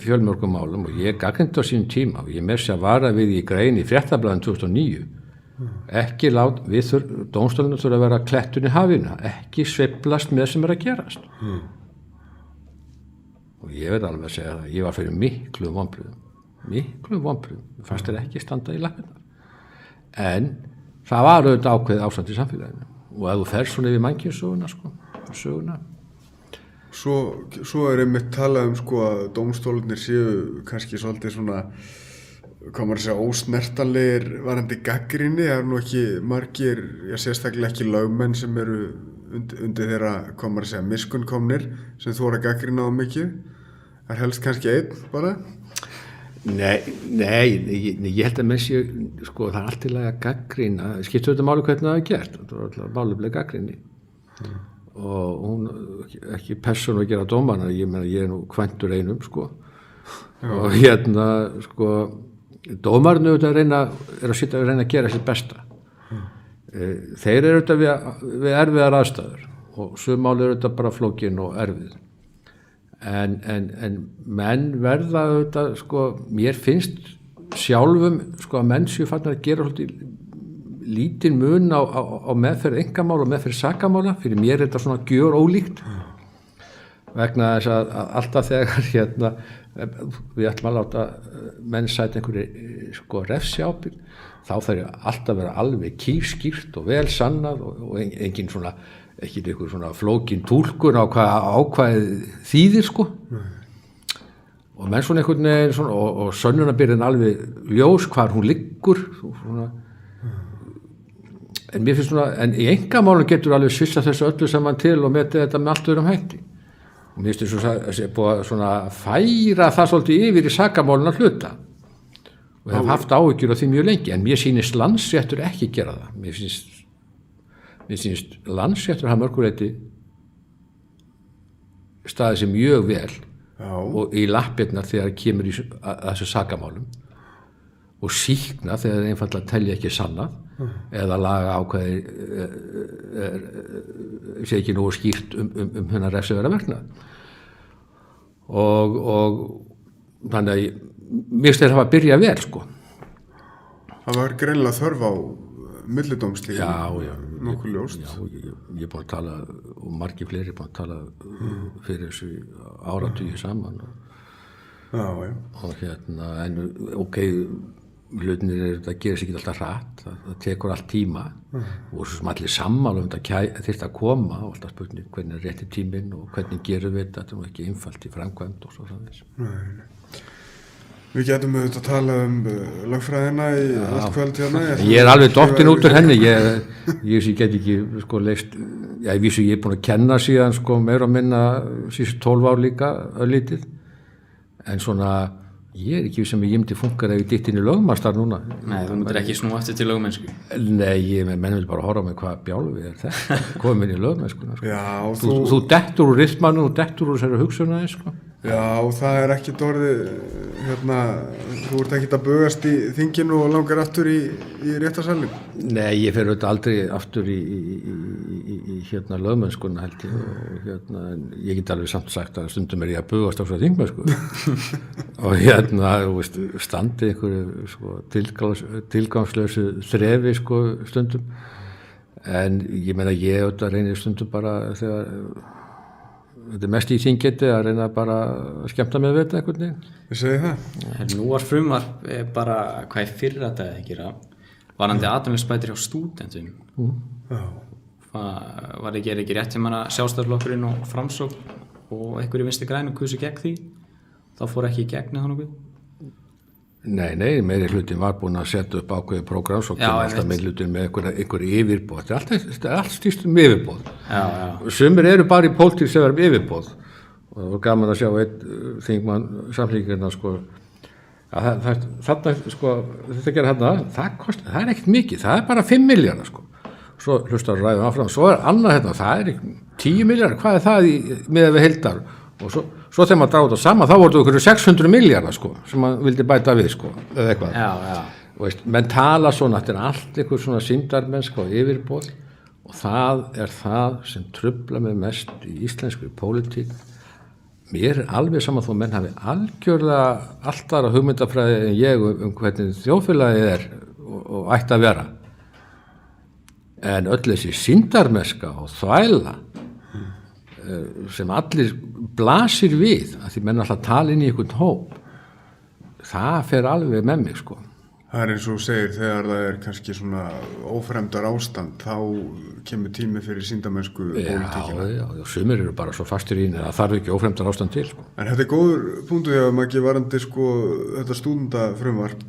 B: fjölmörgum málum og ég gagnrýndi á sínum tíma og ég meira sér að vara við í grein í Fréttablaðinu 2009. Ekki dómstólinu þurfa að vera klettun í hafinu, ekki sveiflast með sem er að gerast. Og ég veit alveg að segja það, ég var fyrir miklu vonbrigðum, fannst þér ekki standa í lappirnar. En það var auðvitað ákveðið ástand í samfélaginu og ef þú fer svona yfir mannkynssöguna.
A: Svo er einmitt talað sko að dómstólarnir séu kannski svolítið svona, hvað maður að segja, ósnertanlegir varandi gagnrýni. Það nú ekki margir, sérstaklega ekki lögmenn sem eru undir þeirra, hvað maður að segja, miskunnkomnir sem þora að gagnrýna á mikið. Það er helst kannski einn bara?
B: Nei, ég held að menn sé, sko, það er allt í lagi að gagnrýna, skiptir þetta máli hvernig það er gert, það er alltaf málefnileg gagnrýni. Og hún ekki persónu að gera dómana, ég er nú kvæntur einum, sko. Og sko, dómarinn er að reyna að gera sér besta. Þeir eru auðvitað við erfiðar aðstæður og sum mál eru auðvitað bara flókin og erfið. En menn verða auðvitað, sko, mér finnst sjálfum, sko, að menn séu farnir að gera svolítið lítinn mun á meðferð einkamál og meðferð sakamála. Fyrir mér er þetta svona gjör ólíkt vegna þess að alltaf þegar við ætlum að láta menn sæta einhverju, sko, refsiábyrgð, þá þarf ég alltaf að vera alveg kýrskýrt og vel sannað og engin svona, ekki einhver svona flókin túlkun á ákvæðið þýðir, sko. Og menn svona einhvern veginn svona, og sönnunarbyrðin alveg ljós hvar hún liggur svona. En mér finnst svona, en í einkamálum getur alveg svissa þessu öllu saman til og metið þetta með allt öðrum hætti. Og mér finnst þess að búið að svona færa það svolítið yfir í sakamálun að hluta. Og hef haft áhyggjur á því mjög lengi, en mér sýnist Landsréttur ekki gera það. Mér sýnist Landsréttur hafa mörgu leyti staðið sig mjög vel og í lappirnar þegar kemur í þessu sakamálum og sýkna þegar það einfaldlega telja ekki sannað eða laga ákvæði sé ekki nógu skýrt hennar refsiverða verknað. Og þannig að mér finnst þeir hafa að byrja vel, sko.
A: Það var greinilega þörf á millidómstíð.
B: Já,
A: nokkuð ljóst.
B: Já, ég er búin að tala og margir fleiri er búin að tala fyrir þessu áratugi saman og en ok, hlutinir það gerist ekki alltaf hratt, það tekur allt tíma og svo sem allir sammála þetta þyrfti að koma og alltaf spurning hvernig er rétti tíminn og hvernig gerum við þetta er nú ekki einfalt í framkvæmd og svo framvegis.
A: Við getum auðvitað að tala lögfræðina í allt kvöld hérna.
B: Ég er alveg dottinn út úr henni, ég get ekki, sko, leist, ég vísu ég er búin að kenna síðan, sko, meira og minna síðan 12 ár líka, örlítið, en svona, ég er ekki sem ég myndi funkar ef ég dytt inn í lögmannstar núna.
C: Nei, þú myndir ekki snúa aftur til lögmennsku.
B: Nei, menn vil bara horfa með hvað bjálfið er þetta, komið inn í lögmennskuna, sko.
A: Já,
B: þú dettur úr rithmanu, þú dettur úr þessari hugsunaði, sko.
A: Já, það ekkert orðið, þú ert ekkert að bugast í þinginu og langar aftur í réttarsalinn?
B: Nei, ég fer auðvitað aldrei aftur í lögmennskuna held ég og en ég get alveg samt sagt að stundum ég að bugast á svo þingmennsku og þú veist, standi einhverju sko, tilgangslausu þrefi sko, stundum en ég meina ég auðvitað reynir stundum bara þegar þetta mest í þingeti að reyna bara að skemmta með þetta einhvern veginn.
A: Ég segi það.
C: Nú var frumvarp bara hvað er fyrra þetta að gera varandi atvinnuleysisbætur hjá stúdentum. Var ekki rétt sem Sjálfstæðisflokkurinn og Framsókn og einhverju Vinstri grænu kusu gegn því? þá fór ekki í gegn eða nokkuð?
B: Nei, meiri hlutin var búin að setja upp ákveði prógram svo kemur alltaf meiri hlutin með einhver yfirbóð. Þetta er allt stýst yfirbóð. Sumir eru bara í pólitík sem er yfirbóð og það var gaman að sjá einn þingmann samfélgirna sko þarna sko þetta gerir hérna, það er ekkert mikið, það er bara 5 milljarðar sko. Svo hlustar ræðum áfram, svo er annað hérna, það er 10 milljarðar, hvað er það með við heildar? Og svo þegar maður dráði það saman, þá voru það 600 milljarðar sko, sem maður vildi bæta við sko, eða eitthvað. Og veist, menn tala svona, þetta er allt einhver svona sýndarmennska og yfirboð og það er það sem truflar mig mest í íslenskri pólitík. Mér er alveg saman þó menn hafi algjörlega allt aðra hugmyndafræði en ég hvernig þjóðfélagið er og ætti að vera. En öll þessi sýndarmennska og þvæla sem allir blasir við að því menn alltaf tala inn í einhvern hóp það fer alveg með mig sko.
A: Það er eins og segir þegar það er kannski svona ófremdar ástand þá kemur tími fyrir sýndarmennsku pólitíkina.
B: Já, sumir eru bara svo fastir í það þarf ekki ófremdar ástand til sko.
A: En þetta er góður punktu þegar maður ekki varandi sko þetta stúdendafrumvarp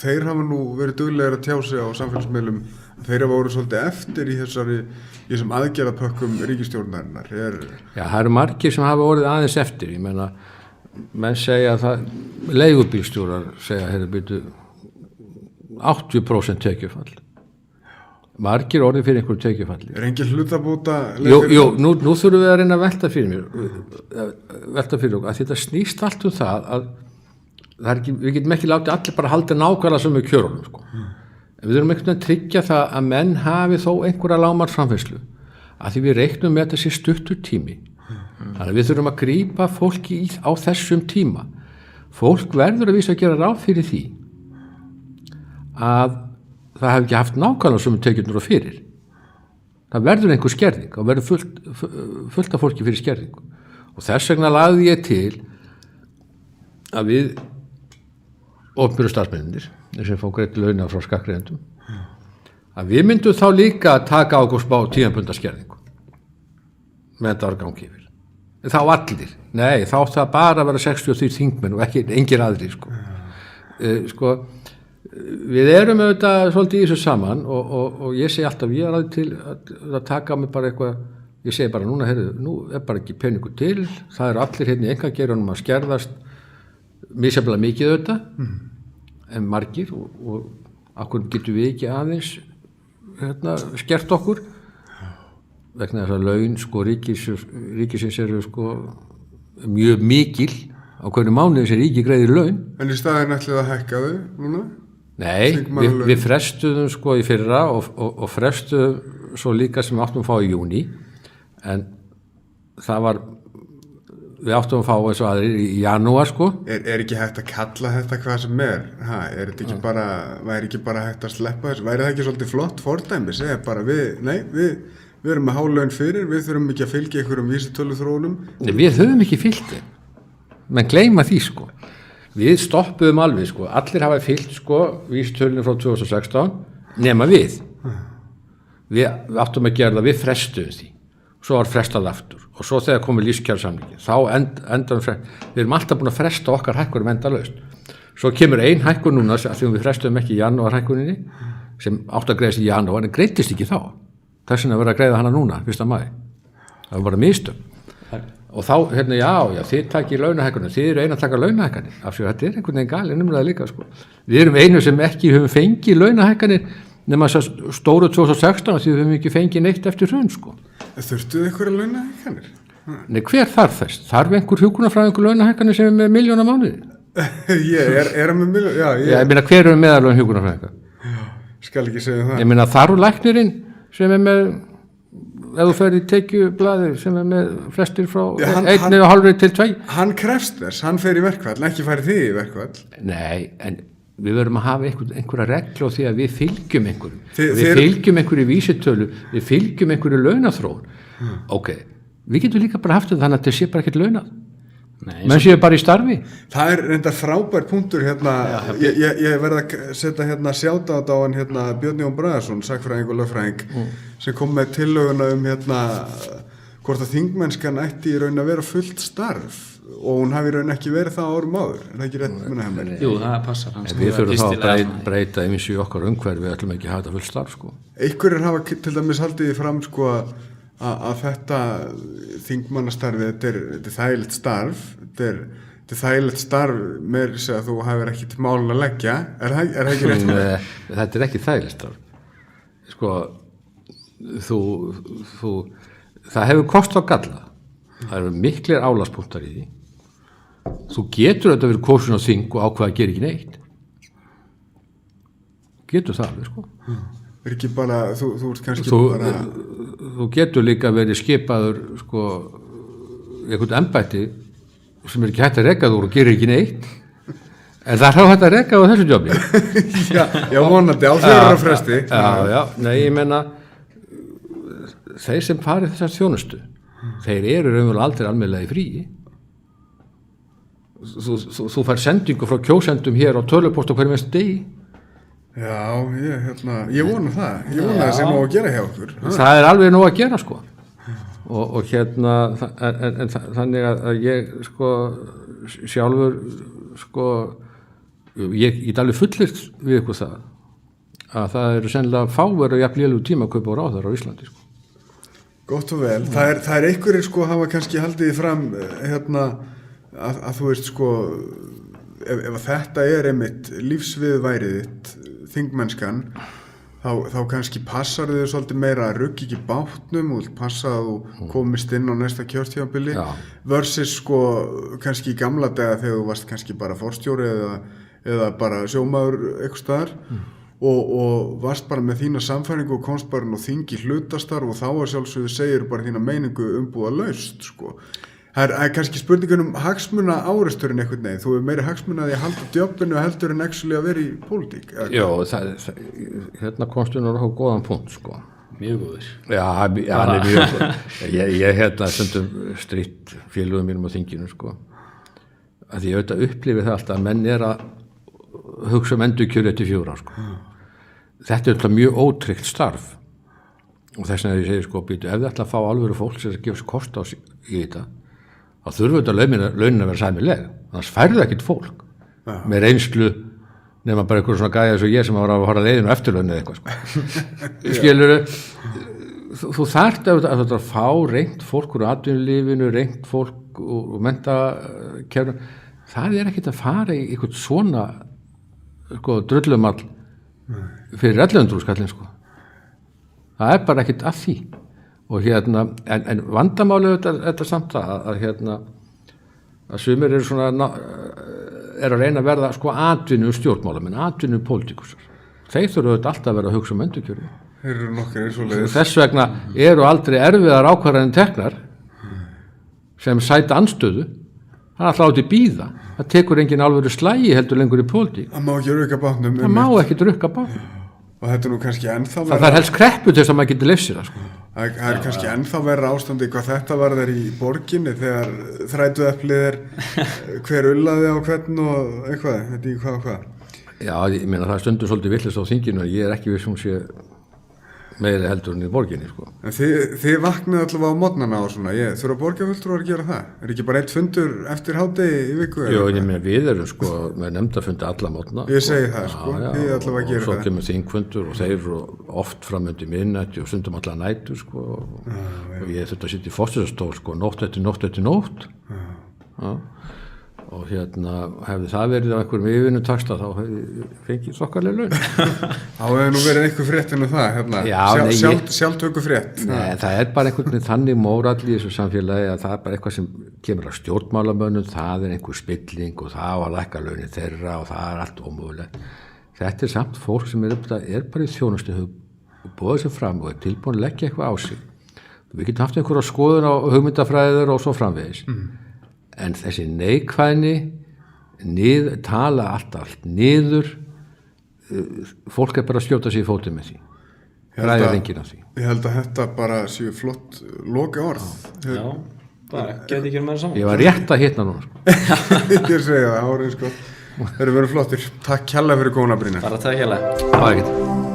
A: þeir hafa nú verið duglegir að tjá sig á samfélagsmiðlum þeir hafa voru svolítið eftir í þessum aðgerðapökkum ríkisstjórnarinnar.
B: Já, það eru margir sem hafa orðið aðeins eftir, ég meina menn segja að það, leigubílstjórar segja, heyrðu byrju 80% tekjufall. Margir orðið fyrir einhverju tekjufalli.
A: Er engin hlutabóta?
B: Jú, nú þurfum við að reyna að velta fyrir okkur, að þetta snýst allt það að við getum ekki látið allir bara halda nákvæmlega sem við kjörunum sko. Við þurfum einhvern veginn að tryggja það að menn hafi þó einhverja lágmarksframfærslu að því við reiknum með þessi stuttur tími. Þannig að við þurfum að grípa fólki á þessum tíma. Fólk verður að vísa að gera ráð fyrir því að það hefði ekki haft nákvæmlega sem tekjurnar og fyrir. Það verður einhver skerðing og verður fullt af fólki fyrir skerðingu. Og þess vegna lagði ég til að við opinberu starfsmennirnir sem fá greitt launa frá skattgreiðendum að við myndum þá líka að taka á okkur spá 10% skerðingu með þetta árgangi yfir. Þá allir, nei, þá það bara að vera 63 þingmenn og ekki engir aðri sko. Við erum auðvitað svolítið í þessu saman og ég segi alltaf, ég aðeins til að taka mig bara eitthvað, ég segi bara núna, heyrðu, nú er bara ekki peningur til, það eru allir hérna í einkageiranum að skerðast misjafnlega mikið auðvitað, en margir og okkur getum við ekki aðeins skert okkur vegna þess að laun sko ríkisins eru sko mjög mikil á hverju mánuði sem ríki greiðir laun.
A: En í staðinn ætlið að hækka þau núna?
B: Nei, við frestuðum sko í fyrra og frestuðum svo líka sem við áttum að fá í júní en það var við áttum að fá eins og aðrir í janúar sko.
A: Er ekki hægt að kalla þetta hvað sem er? Er þetta ekki bara, væri ekki bara hægt að sleppa þessu? Væri það ekki svolítið flott fordæmi? Segja bara við erum með hálaun fyrir, við þurfum ekki að fylgja einhverjum vísitöluþróunum.
B: Nei, við höfum ekki fylgt þeim. Menn gleyma því sko. Við stoppuðum alveg sko. Allir hafa fylgt sko vísitölunum frá 2016 nema við. Við áttum að gera það, við frestuðum því. Svo var frestað aftur og svo þegar komið lífskjarasamningi þá endaðum við erum alltaf búin að fresta okkar hækkunum endalaust. Svo kemur ein hækkun núna því við frestuðum ekki í janúar hækkuninni sem átt að greiðast í janúar en greiddist ekki þá. Þess vegna verið að greiða hana núna 1. maí. Það var bara mistök. Og þá já, þið takið launahækkunum, þið eru einu að taka launahækkanir. Af því þetta er einhvern veginn galin umræða líka sko. Við erum einu sem ekki höfum fengið launahækkanir nema þess að stóru 2016 því við höfum ekki fengið neitt eftir hrun sko.
A: Þurftuð einhverja launahækkanir?
B: Nei, hver þarf þess? Þarf einhver hjúkrunarfræðingur launahækkanir sem með 1 milljón á mánuði?
A: Ég er með miljón, já,
B: Ég meina, hver eru meðalveg hjúkrunarfræðingar?
A: skal ekki segja það.
B: Ég meina, þarf læknirinn sem er með, ef þú fer í tekjublaði sem er með flestir frá 1,5 til 2.
A: Hann krefst þess, hann fer í verkfall, ekki færi þig í verkfall.
B: Nei, en við verðum að hafa einhverja reglu á því að við fylgjum einhverju.
A: Við
B: fylgjum einhverju vísitölu, við fylgjum einhverju launaþróun. Ok, við getum líka bara haft það þannig að þetta sé bara ekkert launað. Menn séu bara í starfi.
A: Það er reynda frábær punktur hérna, ég verð að setja hérna sjáta á hann hérna Björn Jón Bragason, sagfræðing og lögfræðing, sem kom með tillöguna hérna hvort að þingmennskan ætti í raun að vera fullt starf og hún hafi í raun ekki verið það árum áður, er það ekki rétt með það?
C: Jú, það passar.
B: En við þurfum þá að breyta eins í okkar umhverfi, við ætlum ekki að hafa þetta fullt starf, sko.
A: Einhverjir hafa til dæmis haldið því fram, sko, að þetta þingmannastarfi, þetta er þægilegt starf, þetta er þægilegt starf með þess að þú hafir ekki til málun að leggja, er það ekki rétt?
B: Þetta er ekki þægilegt starf. Sko, það hefur kost á galla. Það eru miklir álagspunktar í því. Þú getur þetta verið kosin á þing og ákveða að gera ekki neitt. Getur það alveg, sko.
A: Er ekki bara, þú ert kannski bara...
B: Þú getur líka verið skipaður, sko, einhvern embætti sem er ekki hægt að reka þú og gerir ekki neitt. En það er þá hægt að reka á þessu jobbi.
A: já, vonandi, á 4 ára fresti.
B: Já, nei, ég menna, þeir sem farið þessar þjónustu, þeir eru raunverulega aldrei almennilega í fríi. Þú fær sendingu frá kjósendum hér á tölvupóst á hverjum einstu degi.
A: Já, ég vona það. Ég vona það sem á að gera hjá okkur.
B: Það er alveg nóg að gera, sko. Og hérna, þannig að ég, sko, sjálfur, sko, ég get alveg fullyrt við ykkur það, að það eru sennilega fáir og jafn lélegu tíma að kaupa á ráðherra á Íslandi, sko.
A: Gott og vel. Það er einhverjir, sko, hafa kannski haldið fram, að þú veist, sko, ef þetta er einmitt lífsviðværið þitt, þingmennskan, þá kannski passar þau svolítið meira að rugga ekki bátnum og passa að þú komist inn á næsta kjörtímabili versus, sko, kannski í gamla daga þegar þú varst kannski bara forstjóri eða bara sjómaður eitthvað staðar og varst bara með þína samfæringu og komst bara og þingi hlutastarf og þá að sjálfsögðu segir bara þína meiningu umbúða laust, sko. Það er kannski spurningun hagsmuna áreisturinn einhvern veginn. Þú er meiri hagsmuna að halda djobbinu heldur en actually að vera í pólitík.
B: Já, hérna komstu nú á góðan punkt, sko.
C: Mjög góður.
B: Já, hann er mjög góður. Ég hérna stundum strítt félögum mínum á þinginu, sko. Að ég auðvitað upplifi það alltaf að menn er að hugsa endurkjöru eftir 4 ár, sko. Þetta er alltaf mjög ótryggt starf. Og þess vegna ég segi, sko, ef þið ætla að fá alvöru fólk sem gefur sér kost á í þetta, þá þurfum þetta launin að vera sæmileg, annars færðu ekkert fólk með reynslu nema bara einhver svona gæja eins og ég sem var að horfa leiðinu á eftirlauninu eða eitthvað, sko. Skilurðu, þú þarft að fá reynt fólk úr atvinnulífinu, reynt fólk úr menntakerfinu, það er ekkert að fara í eitthvað svona, sko, drullumall fyrir 1100 skallin, sko. Það er bara ekkert að því. Og hérna, en vandamálið þetta samt að sumir eru svona, er að reyna að verða, sko, atvinnu stjórnmálamenn, atvinnu pólitíkusar. Þeir þurfa alltaf að vera að hugsa endurkjöru.
A: Þeir eru nokkrir eins og leiðis.
B: Þess vegna eru aldrei erfiðar ákvarðanir teknar sem sæta andstöðu. Það er alltaf átti bíða. Það tekur engin alvöru slægi heldur lengur í pólitík.
A: Það má ekki rukka bátnum.
B: Það má ekki rukka bátnum.
A: Og þetta er nú kannski ennþá
B: það er helst kreppu til þess að maður getur leyst sér það, sko.
A: Það er kannski ennþá verra ástandi hvað þetta varðar í borginni þegar þrætueplið er hver ullaði á hvern og eitthvað, þetta í hvað.
B: Já, ég meina það er stundum svolítið villist á þinginu, ég er ekki viss sé meiri heldur en í borginni, sko. En
A: þið vaknið allavega á morgnana og svona, þurfa borgarfulltrúar að gera það? Er ekki bara 1 fundur eftir hádegi í viku?
B: Jó, ég meina við erum, sko, með nefndafundi alla morgna.
A: Ég segi það, sko, þið allavega gera það.
B: Og svo kemur þingfundur og þeir eru oft framöndi miðnætti og stundum alla nætur, sko, og ég þurfti að sitja í forsætisstól, sko, nótt eftir nótt. og hefði það verið á einhverjum yfirvinnum taxta þá hefði fengið þokkalega laun.
A: Þá hefði nú verið einhver fréttin um það,
B: Já, nei,
A: sjálftöku frétt.
B: Nei, það er bara einhvern veginn þannig mórall í þessu samfélagi að það er bara eitthvað sem kemur að stjórnmálamönnum, það er einhver spilling og það á að lækka launin þeirra og það er allt ómögulegt. Þetta er samt fólk sem er bara í þjónustu, hefur búið sér fram og er tilbúin að leggja eitthvað á sig. Við getum haft einhverja skoðun á hugmyndafræðir og svo framvegis. En þessi neikvæðni tala allt niður, fólk er bara að skjóta sig í fótinn með því. Ræðir enginn af því.
A: Ég held að þetta bara séu flott loka orð.
C: Já, bara geti ekki meira saman.
B: Ég var rétt að hitna núna.
A: Ég segja það, árið sko. Þeir eru verið flottir. Takk kærlega fyrir komuna, Brynjar.
C: Bara takk hérlega.
B: Það var ekkert.